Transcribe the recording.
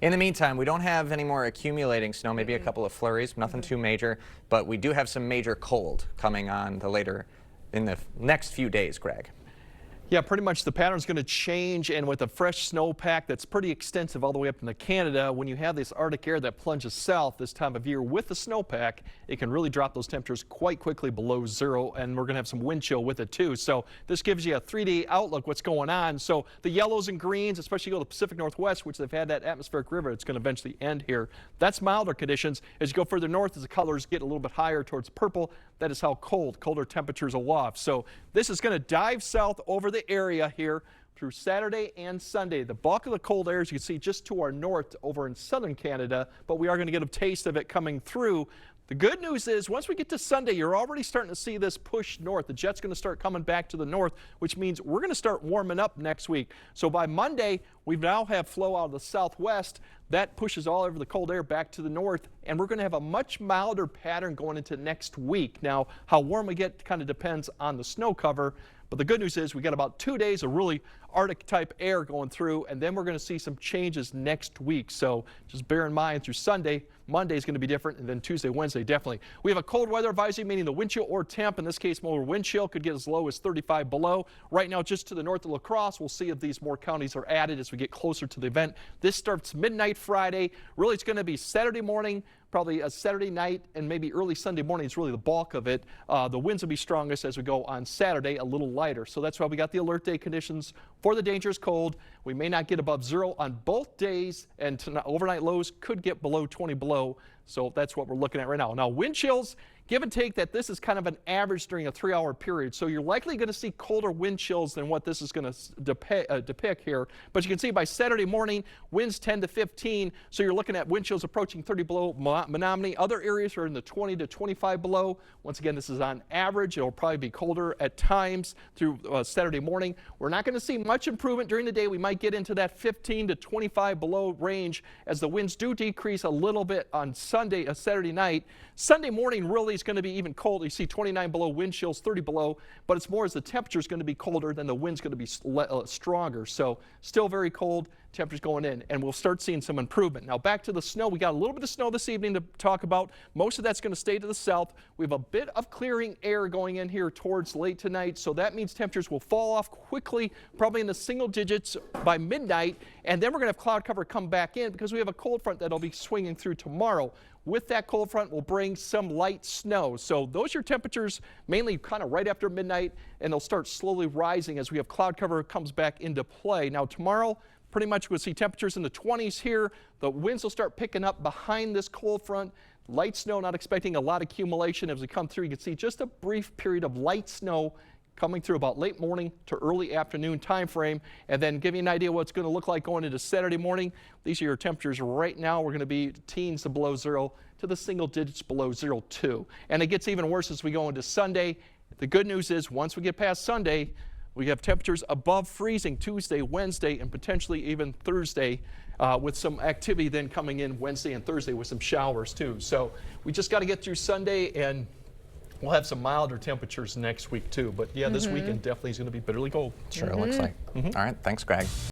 In the meantime, we don't have any more accumulating snow, maybe a couple of flurries, nothing too major, but we do have some major cold coming on in the next few days, Greg. Yeah, pretty much the pattern's going to change, and with a fresh snowpack that's pretty extensive all the way up into Canada, when you have this Arctic air that plunges south this time of year with the snowpack, it can really drop those temperatures quite quickly below zero, and we're going to have some wind chill with it too. So this gives you a 3-day outlook what's going on. So the yellows and greens, especially go to the Pacific Northwest, which they've had that atmospheric river, it's going to eventually end here. That's milder conditions. As you go further north, as the colors get a little bit higher towards purple, that is how colder temperatures aloft. So this is going to dive south over the area here through Saturday and Sunday. The bulk of the cold air, as you can see, just to our north over in southern Canada, but we are going to get a taste of it coming through. The good news is once we get to Sunday, you're already starting to see this push north. The jet's going to start coming back to the north, which means we're going to start warming up next week. So by Monday, we now have flow out of the southwest. That pushes all over the cold air back to the north, and we're going to have a much milder pattern going into next week. Now, how warm we get kind of depends on the snow cover. But the good news is we got about 2 days of really Arctic type air going through, and then we're going to see some changes next week. So just bear in mind through Sunday, Monday is going to be different, and then Tuesday, Wednesday definitely. We have a cold weather advisory, meaning the wind chill or temp, in this case more wind chill, could get as low as 35 below. Right now just to the north of La Crosse, we'll see if these more counties are added as we get closer to the event. This starts midnight Friday. Really it's going to be Saturday morning, probably a Saturday night, and maybe early Sunday morning is really the bulk of it. The winds will be strongest as we go on Saturday, a little lighter. So that's why we got the alert day conditions for the dangerous cold. We may not get above zero on both days, and tonight, overnight lows could get below 20 below. So that's what we're looking at right now. Now wind chills, give and take that this is kind of an average during a 3-hour period. So you're likely going to see colder wind chills than what this is going to depict here. But you can see by Saturday morning, winds 10 to 15. So you're looking at wind chills approaching 30 below Menominee. Other areas are in the 20 to 25 below. Once again, this is on average. It'll probably be colder at times through Saturday morning. We're not going to see much improvement during the day. We might get into that 15 to 25 below range as the winds do decrease a little bit on Saturday night. Sunday morning really is going to be even colder. You see 29 below, wind chills 30 below, but it's more as the temperature is going to be colder than the wind's going to be stronger. So still very cold, temperatures going in, and we'll start seeing some improvement. Now back to the snow. We got a little bit of snow this evening to talk about. Most of that's going to stay to the south. We have a bit of clearing air going in here towards late tonight, so that means temperatures will fall off quickly, probably in the single digits by midnight, and then we're going to have cloud cover come back in because we have a cold front that'll be swinging through tomorrow. With that cold front will bring some light snow. So those are your temperatures mainly kind of right after midnight, and they'll start slowly rising as we have cloud cover comes back into play. Now tomorrow, pretty much we'll see temperatures in the 20s here. The winds will start picking up behind this cold front. Light snow, not expecting a lot of accumulation as we come through. You can see just a brief period of light snow coming through about late morning to early afternoon time frame, and then give you an idea what it's going to look like going into Saturday morning. These are your temperatures right now. We're going to be teens to below zero to the single digits below 0.2. And it gets even worse as we go into Sunday. The good news is once we get past Sunday, we have temperatures above freezing Tuesday, Wednesday, and potentially even Thursday, with some activity then coming in Wednesday and Thursday with some showers too. So we just got to get through Sunday, and we'll have some milder temperatures next week too. But yeah, this weekend definitely is going to be bitterly cold. Sure, it looks like. All right, thanks, Greg.